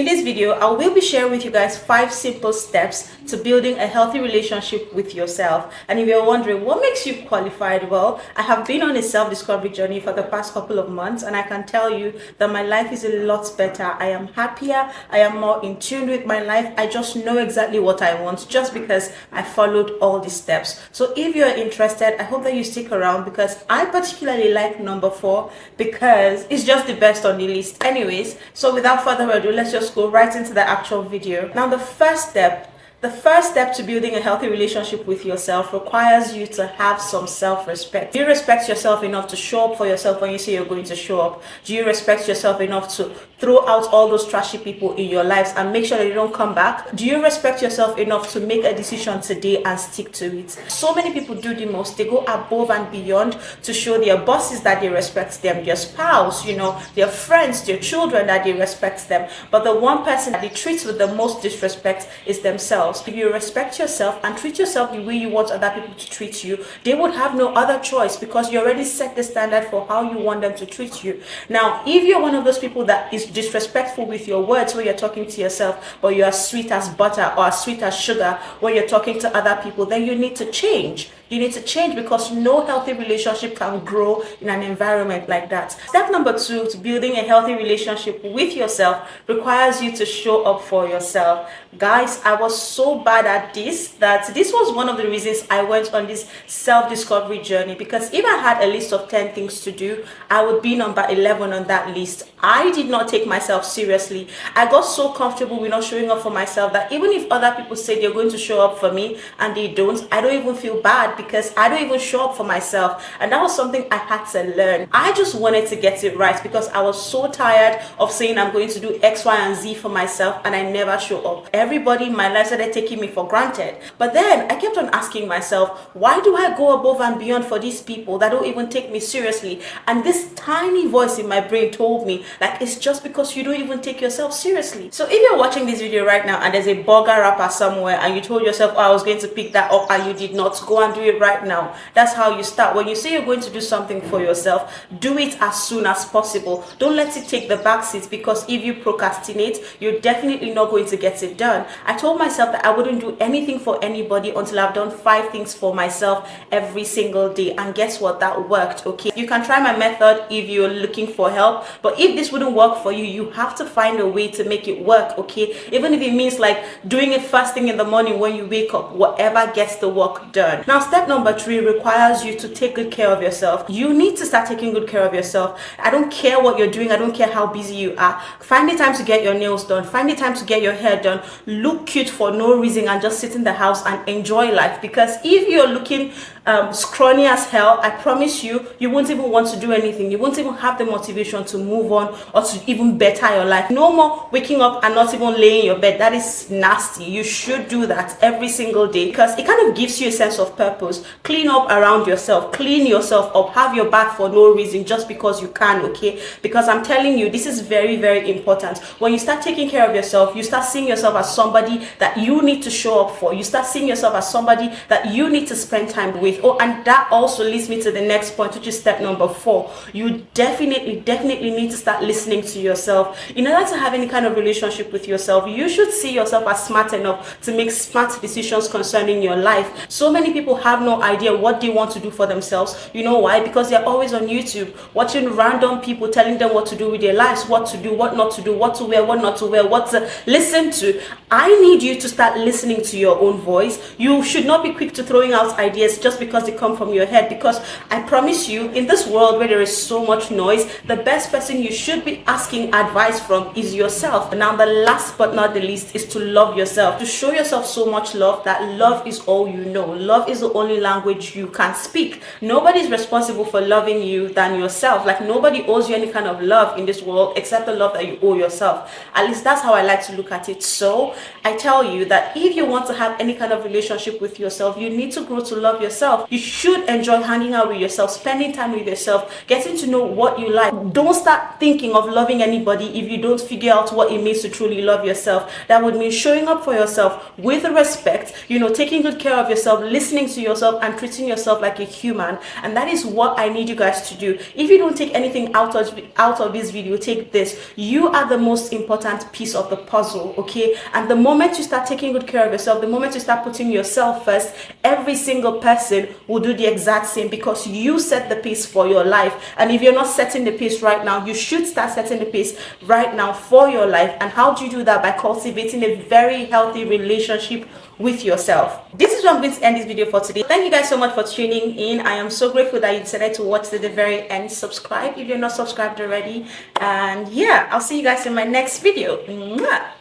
In this video, I will be sharing with you guys 5 simple steps to building a healthy relationship with yourself. And if you're wondering what makes you qualified, well, I have been on a self-discovery journey for the past couple of months, and I can tell you that my life is a lot better. I am happier, I am more in tune with my life. I just know exactly what I want just because I followed all the steps. So if you're interested, I hope that you stick around because I particularly like number 4 because it's just the best on the list. Anyways, so without further ado, let's just go right into the actual video. Now, the first step to building a healthy relationship with yourself requires you to have some self-respect. Do you respect yourself enough to show up for yourself when you say you're going to show up? Do you respect yourself enough to throw out all those trashy people in your lives and make sure that they don't come back? Do you respect yourself enough to make a decision today and stick to it? So many people do the most. They go above and beyond to show their bosses that they respect them, their spouse, their friends, their children, that they respect them. But the one person that they treat with the most disrespect is themselves. If you respect yourself and treat yourself the way you want other people to treat you, they would have no other choice because you already set the standard for how you want them to treat you. Now, if you're one of those people that is disrespectful with your words when you're talking to yourself, but you're as sweet as butter or as sweet as sugar when you're talking to other people, then you need to change. You need to change because no healthy relationship can grow in an environment like that. Step number 2 to building a healthy relationship with yourself requires you to show up for yourself. Guys, I was so bad at this that this was one of the reasons I went on this self-discovery journey, because if I had a list of 10 things to do, I would be number 11 on that list. I did not take myself seriously. I got so comfortable with not showing up for myself that even if other people say they're going to show up for me and they don't, I don't even feel bad because I don't even show up for myself. And that was something I had to learn. I just wanted to get it right because I was so tired of saying I'm going to do X, Y, and Z for myself and I never show up. Everybody in my life started taking me for granted. But then I kept on asking myself, why do I go above and beyond for these people that don't even take me seriously? And this tiny voice in my brain told me, like, it's just because you don't even take yourself seriously. So if you're watching this video right now and there's a burger wrapper somewhere and you told yourself, oh, I was going to pick that up and you did not, go and do it right now. That's how you start. When you say you're going to do something for yourself, do it as soon as possible. Don't let it take the back seat, because if you procrastinate, you're definitely not going to get it done. I told myself that I wouldn't do anything for anybody until I've done 5 things for myself every single day, and guess what? That worked. Okay, you can try my method if you're looking for help, but if this wouldn't work for you, you have to find a way to make it work. Okay, even if it means like doing it first thing in the morning when you wake up, whatever gets the work done. Now, step number 3 requires you to take good care of yourself. You need to start taking good care of yourself. I don't care what you're doing. I don't care how busy you are. Find the time to get your nails done. Find the time to get your hair done. Look cute for no reason and just sit in the house and enjoy life, because if you're looking scrawny as hell, I promise you, you won't even want to do anything. You won't even have the motivation to move on or to even better your life. No more waking up and not even laying in your bed. That is nasty. You should do that every single day because it kind of gives you a sense of purpose. Clean up around yourself. Clean yourself up. Have your bath for no reason just because you can, okay? Because I'm telling you, this is very, very important. When you start taking care of yourself, you start seeing yourself as somebody that you need to show up for. You start seeing yourself as somebody that you need to spend time with. Oh, and that also leads me to the next point, which is step number 4. You definitely need to start listening to yourself. In order to have any kind of relationship with yourself, you should see yourself as smart enough to make smart decisions concerning your life. So many people have no idea what they want to do for themselves. You know why? Because they're always on YouTube watching random people telling them what to do with their lives, what to do, what not to do, what to wear, what not to wear, what to listen to. I need you to start listening to your own voice. You should not be quick to throwing out ideas just because they come from your head, because I promise you, in this world where there is so much noise, the best person you should be asking advice from is yourself. Now, the last but not the least is to love yourself, to show yourself so much love that love is all you know. Love is the only language you can speak. Nobody is responsible for loving you than yourself. Like, nobody owes you any kind of love in this world except the love that you owe yourself. At least that's how I like to look at it. So I tell you that if you want to have any kind of relationship with yourself, you need to grow to love yourself. You should enjoy hanging out with yourself, spending time with yourself, getting to know what you like. Don't start thinking of loving anybody if you don't figure out what it means to truly love yourself. That would mean showing up for yourself with respect, taking good care of yourself, listening to yourself, and treating yourself like a human. And that is what I need you guys to do. If you don't take anything out of this video, take this. You are the most important piece of the puzzle, okay? And the moment you start taking good care of yourself, the moment you start putting yourself first, every single person will do the exact same, because you set the pace for your life. And if you're not setting the pace right now, you should start setting the pace right now for your life. And how do you do that? By cultivating a very healthy relationship with yourself. This is where I'm going to end this video for today. Thank you guys so much for tuning in. I am so grateful that you decided to watch to the very end. Subscribe if you're not subscribed already. And yeah, I'll see you guys in my next video. Mwah.